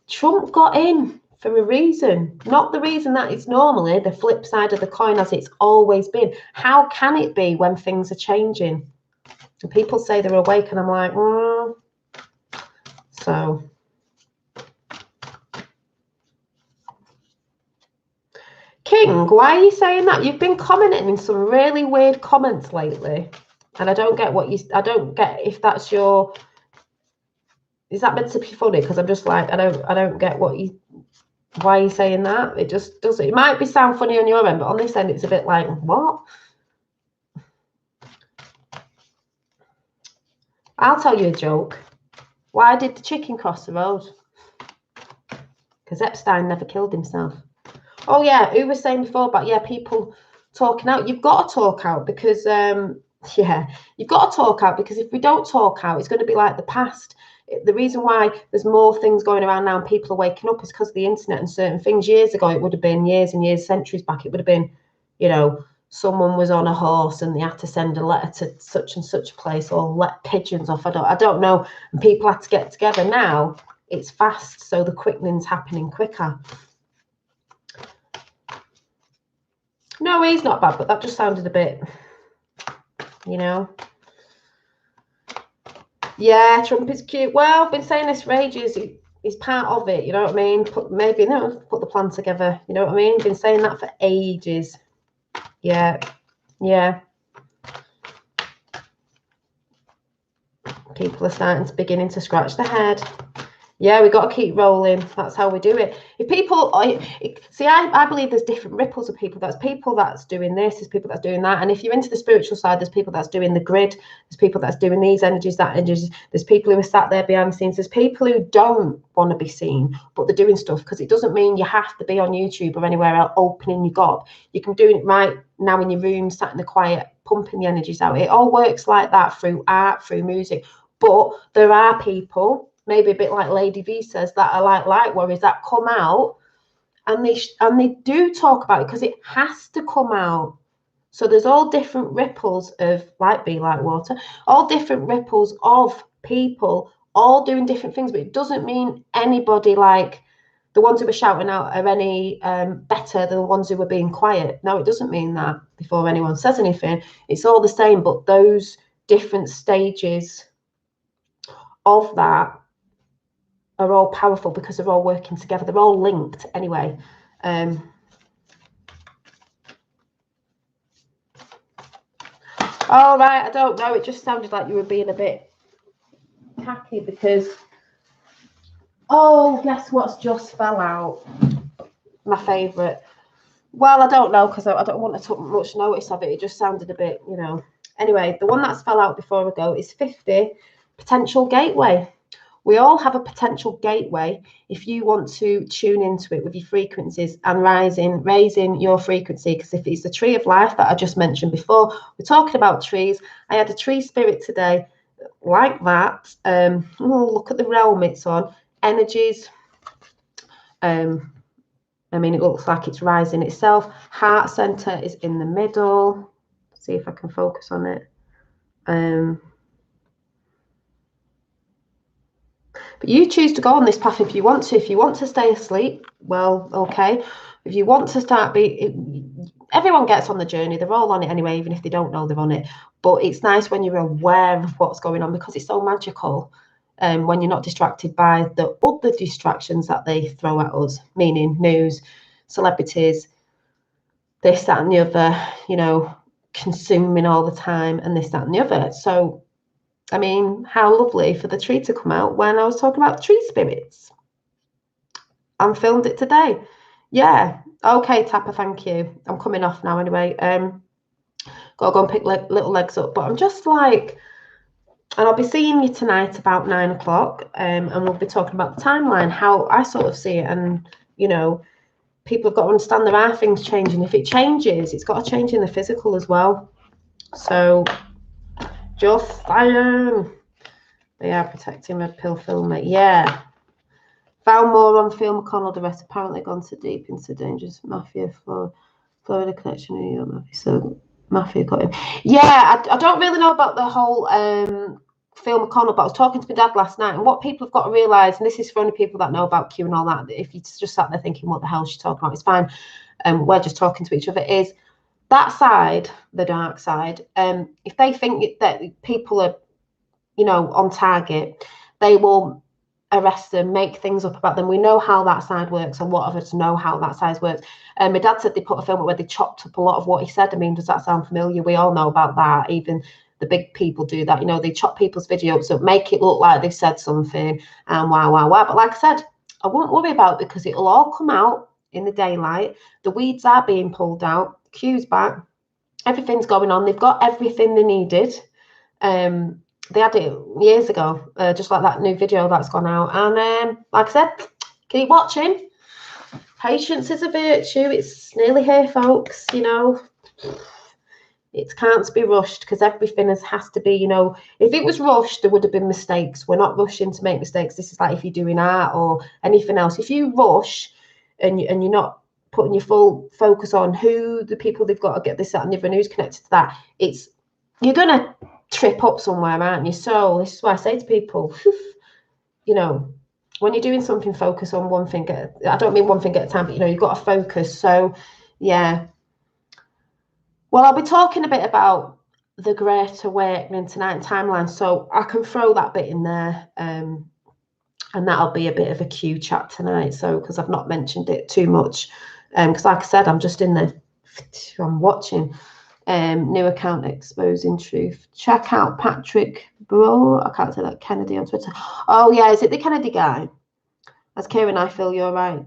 Trump got in for a reason, not the reason that it's normally the flip side of the coin as it's always been. How can it be when things are changing? And people say they're awake, and I'm like, So King, why are you saying that? You've been commenting in some really weird comments lately, and I don't get if that's your, is that meant to be funny? Because I'm just like, I don't get why are you saying that? It just doesn't. It might sound funny on your end, but on this end it's a bit like, what? I'll tell you a joke. Why did the chicken cross the road? Because Epstein never killed himself. Oh yeah, who was saying before about people talking out? You've got to talk out, because you've got to talk out, because if we don't talk out, it's going to be like the past. The reason why there's more things going around now and people are waking up is because of the internet and certain things. Years ago, it would have been years and years, centuries back, it would have been, you know, someone was on a horse and they had to send a letter to such and such a place, or let pigeons off. I don't know. And people had to get together. Now it's fast, so the quickening's happening quicker. No, he's not bad, but that just sounded a bit, you know. Yeah, Trump is cute. Well, I've been saying this for ages. He's part of it, you know what I mean? Put the plan together, you know what I mean? Been saying that for ages. Yeah. People are beginning to scratch their head. Yeah, we got to keep rolling. That's how we do it. If people see, I believe there's different ripples of people. There's people that's doing this, there's people that's doing that. And if you're into the spiritual side, there's people that's doing the grid, there's people that's doing these energies, that energies, there's people who are sat there behind the scenes, there's people who don't want to be seen, but they're doing stuff, because it doesn't mean you have to be on YouTube or anywhere else opening your gob. You can do it right now in your room, sat in the quiet, pumping the energies out. It all works like that, through art, through music. But there are people, maybe a bit like Lady V says, that are like light warriors, that come out and they do talk about it, because it has to come out. So there's all different ripples of like water, all different ripples of people all doing different things, but it doesn't mean anybody, like the ones who were shouting out, are any better than the ones who were being quiet. No, it doesn't mean that before anyone says anything. It's all the same, but those different stages of that are all powerful, because they're all working together. They're all linked anyway. All right, I don't know. It just sounded like you were being a bit tacky, because, oh, guess what's just fell out? my favourite. Well, I don't know, because I don't want to take much notice of it. It just sounded a bit, you know. Anyway, the one that's fell out before we go is 50, potential gateway. We all have a potential gateway if you want to tune into it with your frequencies and raising your frequency. Because if it's the tree of life that I just mentioned before, we're talking about trees. I had a tree spirit today like that. Oh, look at the realm it's on. Energies. I mean, it looks like it's rising itself. Heart center is in the middle. Let's see if I can focus on it. But you choose to go on this path if you want to. If you want to stay asleep, well, okay. If you want to start everyone gets on the journey. They're all on it anyway, even if they don't know they're on it. But it's nice when you're aware of what's going on, because it's so magical. When you're not distracted by the other distractions that they throw at us, meaning news, celebrities, this, that, and the other, you know, consuming all the time, and this, that, and the other. So, I mean, how lovely for the tree to come out when I was talking about tree spirits. I filmed it today. Yeah. Okay, Tapper, thank you. I'm coming off now anyway. Gotta go and pick little legs up. But I'm just like, and I'll be seeing you tonight about 9 o'clock. And we'll be talking about the timeline, how I sort of see it. And, you know, people have got to understand there are things changing. If it changes, it's got to change in the physical as well. So just saying. They are protecting Red Pill filmmaker. Yeah. Found more on Phil McConnell. The rest apparently gone too deep into dangerous mafia for Florida connection. New York mafia. So mafia got him. Yeah, I don't really know about the whole Phil McConnell, but I was talking to my dad last night, and what people have got to realise, and this is for only people that know about Q and all that, if you just sat there thinking, what the hell is she talking about? It's fine. We're just talking to each other. Is that side, the dark side, if they think that people are, you know, on target, they will arrest them, make things up about them. We know how that side works, and what of us know how that side works. My dad said they put a film where they chopped up a lot of what he said. I mean, does that sound familiar? We all know about that. Even the big people do that. You know, they chop people's videos up, make it look like they've said something, and wow. But like I said, I won't worry about it, because it'll all come out in the daylight. The weeds are being pulled out. Q's back. Everything's going on. They've got everything they needed. They had it years ago, just like that new video that's gone out. And like I said, keep watching. Patience is a virtue. It's nearly here, folks. You know, it can't be rushed, because everything has to be, you know, if it was rushed, there would have been mistakes. We're not rushing to make mistakes. This is like if you're doing art or anything else. If you rush and you're not putting your full focus on who the people they've got to get this, that, and the other, who's connected to that, you're going to trip up somewhere, aren't you? So this is why I say to people, you know, when you're doing something, focus on one thing. I don't mean one thing at a time, but, you know, you've got to focus. So, yeah. Well, I'll be talking a bit about the Great Awakening tonight and timeline, so I can throw that bit in there. And that'll be a bit of a Q chat tonight. So, because I've not mentioned it too much. Because like I said, I'm just in there. I'm watching. New account exposing truth. Check out Patrick Bro. I can't say that. Kennedy on Twitter. Oh yeah, is it the Kennedy guy? As Kieran, I feel you're right.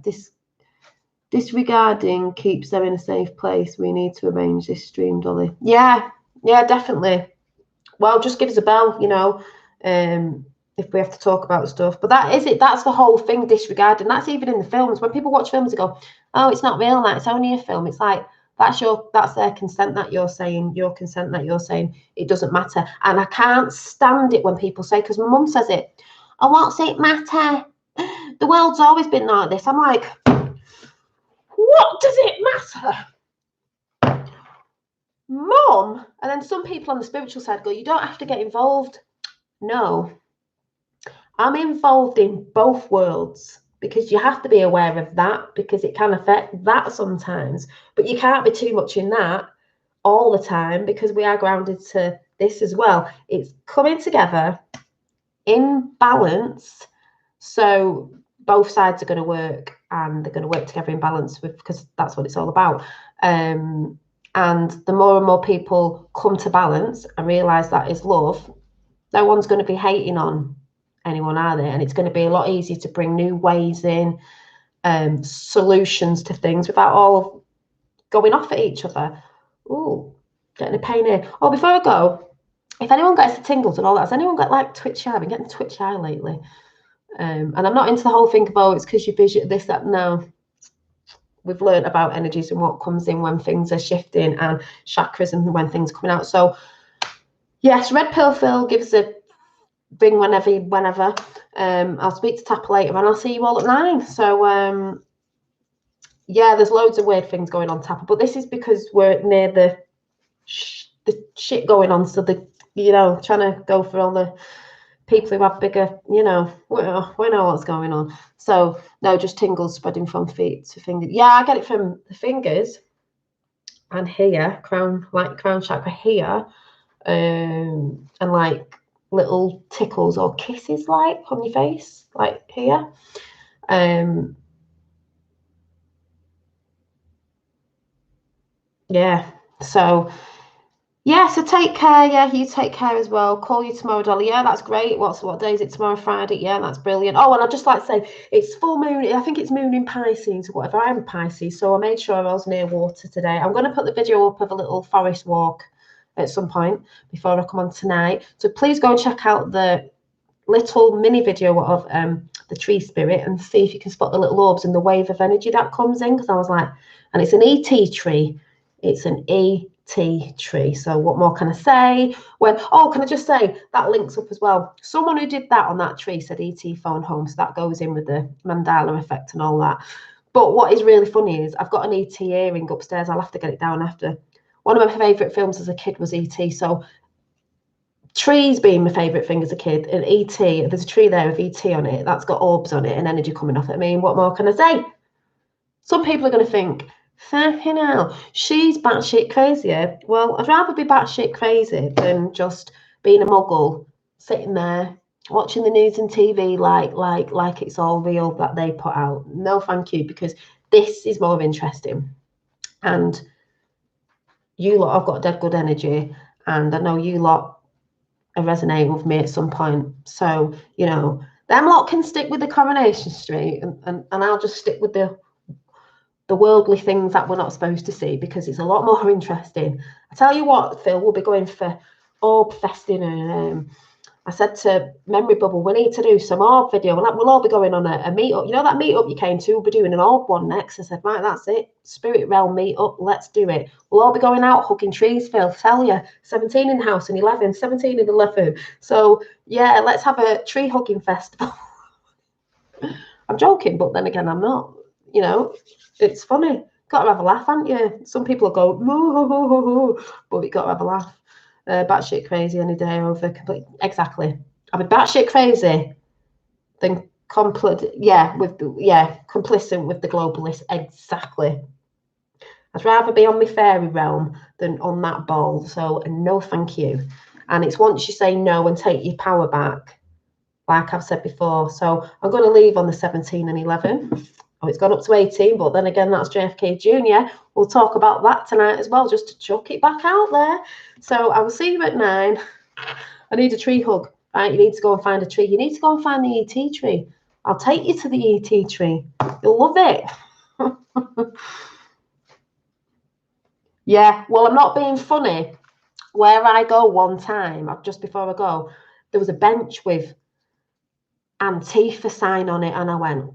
Disregarding keeps them in a safe place. We need to arrange this stream, Dolly. Yeah, definitely. Well, just give us a bell, you know, if we have to talk about stuff. But that is it. That's the whole thing, disregarding. That's even in the films. When people watch films, they go, "Oh, it's not real. Like, it's only a film." It's like, that's their consent that you're saying, your consent that you're saying. It doesn't matter. And I can't stand it when people say, because my mum says it, "Oh, what's it matter? The world's always been like this." I'm like, what does it matter? Mum? And then some people on the spiritual side go, you don't have to get involved. No. I'm involved in both worlds, because you have to be aware of that, because it can affect that sometimes. But you can't be too much in that all the time, because we are grounded to this as well. It's coming together in balance. So both sides are going to work, and they're going to work together in balance, because that's what it's all about. And the more and more people come to balance and realize that is love, no one's going to be hating on anyone, are they? And it's going to be a lot easier to bring new ways in, solutions to things without all going off at each other. Ooh, getting a pain here. Oh, before I go, if anyone gets the tingles and all that, has anyone got like twitchy eye? I've been getting twitchy eye lately. And I'm not into the whole thing about it's because you vision this, that. No. We've learned about energies and what comes in when things are shifting and chakras and when things are coming out. So yes, Red Pill Phil gives a ring whenever. I'll speak to Tapper later and I'll see you all at 9. So yeah, there's loads of weird things going on, Tapper, but this is because we're near the shit going on. So trying to go for all the people who have bigger, we know what's going on. So no, just tingles spreading from feet to fingers. Yeah, I get it from the fingers and here, crown chakra here, and like little tickles or kisses like on your face, like here. Yeah, so yeah, so take care. Yeah, you take care as well. Call you tomorrow, Dolly. Yeah, that's great. What day is it tomorrow? Friday. Yeah, that's brilliant. Oh, and I'd just like to say it's full moon. I think it's moon in Pisces or whatever. I'm Pisces, so I made sure I was near water today. I'm going to put the video up of a little forest walk at some point before I come on tonight. So please go and check out the little mini video of the tree spirit and see if you can spot the little orbs and the wave of energy that comes in. Because I was like, and it's an ET tree. It's an ET tree. So what more can I say? Can I just say that links up as well? Someone who did that on that tree said ET phone home. So that goes in with the Mandela effect and all that. But what is really funny is I've got an ET earring upstairs. I'll have to get it down after. One of my favourite films as a kid was ET. So trees being my favourite thing as a kid, and ET, there's a tree there with ET on it that's got orbs on it and energy coming off it. I mean, what more can I say? Some people are going to think, fucking hell, she's batshit crazier. Well, I'd rather be batshit crazy than just being a muggle, sitting there watching the news and TV like it's all real that they put out. No, thank you, because this is more interesting. And you lot have got dead good energy, and I know you lot are resonating with me at some point. So, them lot can stick with the Coronation Street and I'll just stick with the worldly things that we're not supposed to see, because it's a lot more interesting. I tell you what, Phil, we'll be going for orb festing, and I said to Memory Bubble, we need to do some orb video. We'll all be going on a meetup. You know that meetup you came to? We'll be doing an orb one next. I said, right, that's it. Spirit Realm meetup. Let's do it. We'll all be going out hugging trees, Phil. Tell you, 17 in the house and 11, 17 in 11. So yeah, let's have a tree hugging festival. I'm joking, but then again, I'm not. It's funny. Got to have a laugh, haven't you? Some people will go, but you got to have a laugh. Batshit crazy any day over complete. Exactly. I'll be batshit crazy than complicit with the globalists. Exactly. I'd rather be on my fairy realm than on that ball. So no, thank you. And it's once you say no and take your power back, like I've said before. So I'm going to leave on the 17 and 11. Oh, it's gone up to 18, but then again, that's JFK Jr. We'll talk about that tonight as well, just to chuck it back out there. So I will see you at 9. I need a tree hug. Right, you need to go and find a tree. You need to go and find the ET tree. I'll take you to the ET tree. You'll love it. Yeah, well, I'm not being funny. Where I go one time, just before I go, there was a bench with Antifa sign on it, and I went.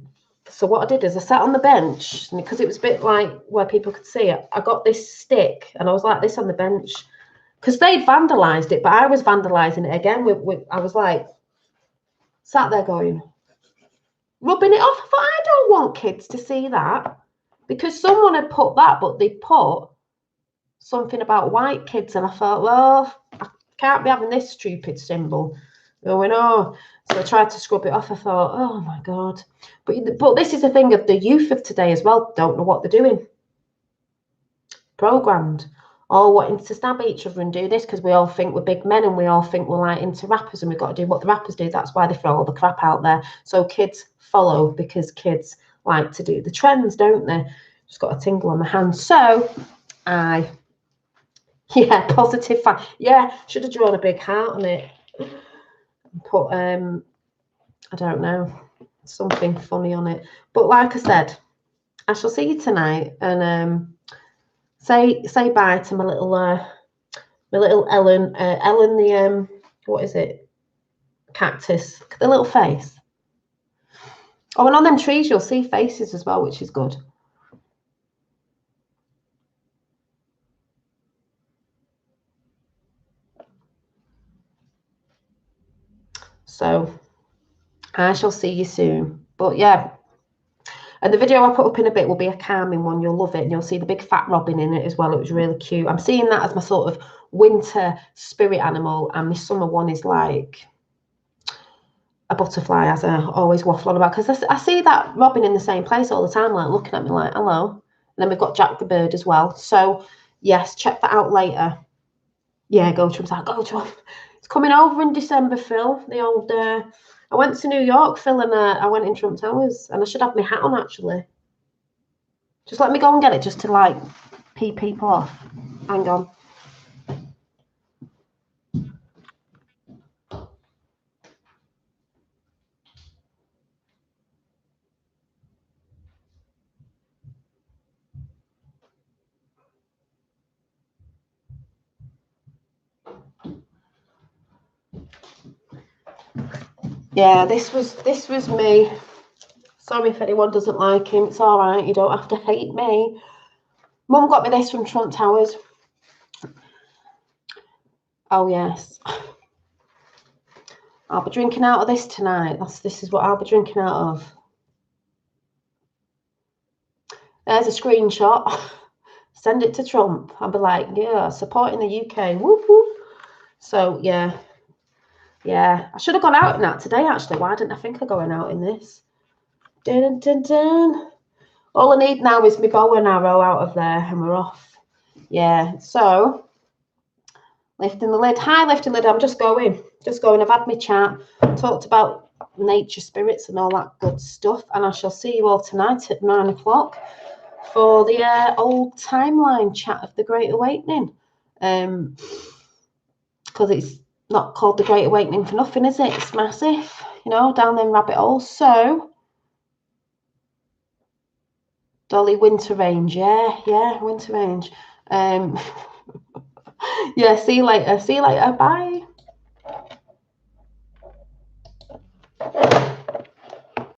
So what I did is I sat on the bench, and because it was a bit like where people could see it, I got this stick and I was like this on the bench, because they'd vandalized it, but I was vandalizing it again. I was like sat there going, rubbing it off. I thought, I don't want kids to see that, because someone had put that, but they put something about white kids, and I thought, well, I can't be having this stupid symbol going on. So I tried to scrub it off. I thought, oh my God. But this is the thing of the youth of today as well. Don't know what they're doing. Programmed. All wanting to stab each other and do this, because we all think we're big men and we all think we're like into rappers and we've got to do what the rappers do. That's why they throw all the crap out there. So kids follow, because kids like to do the trends, don't they? Just got a tingle on my hand. So positive fact. Yeah, should have drawn a big heart on it. Put I don't know, something funny on it. But like I said, I shall see you tonight, and say bye to my little Ellen, Ellen the what is it? Cactus, the little face. Oh, and on them trees you'll see faces as well, which is good. So I shall see you soon. But yeah, and the video I put up in a bit will be a calming one. You'll love it, and you'll see the big fat robin in it as well. It was really cute. I'm seeing that as my sort of winter spirit animal, and my summer one is like a butterfly, as I always waffle on about, because I see that robin in the same place all the time, like looking at me like hello. And then we've got Jack the bird as well. So yes, check that out later. Yeah, go Trump. Go Trump. It's coming over in December, Phil. The old I went to New York, Phil, and I went in Trump Towers, and I should have my hat on actually. Just let me go and get it, just to like pee people off. Hang on. Yeah, this was me. Sorry if anyone doesn't like him. It's all right. You don't have to hate me. Mum got me this from Trump Towers. Oh yes. I'll be drinking out of this tonight. This is what I'll be drinking out of. There's a screenshot. Send it to Trump. I'll be like, yeah, supporting the UK. Whoop whoop. So yeah. Yeah. I should have gone out in that today actually. Why didn't I think of going out in this? Dun, dun, dun. All I need now is my bow and arrow out of there and we're off. Yeah. So lifting the lid. Hi, lifting lid. I'm just going. I've had my chat. Talked about nature spirits and all that good stuff. And I shall see you all tonight at 9 o'clock for the old timeline chat of the Great Awakening. Because it's not called the Great Awakening for nothing, is it? It's massive, you know, down them rabbit holes. So, Dolly, Winter Range. Yeah, Winter Range. Yeah, see you later. Bye.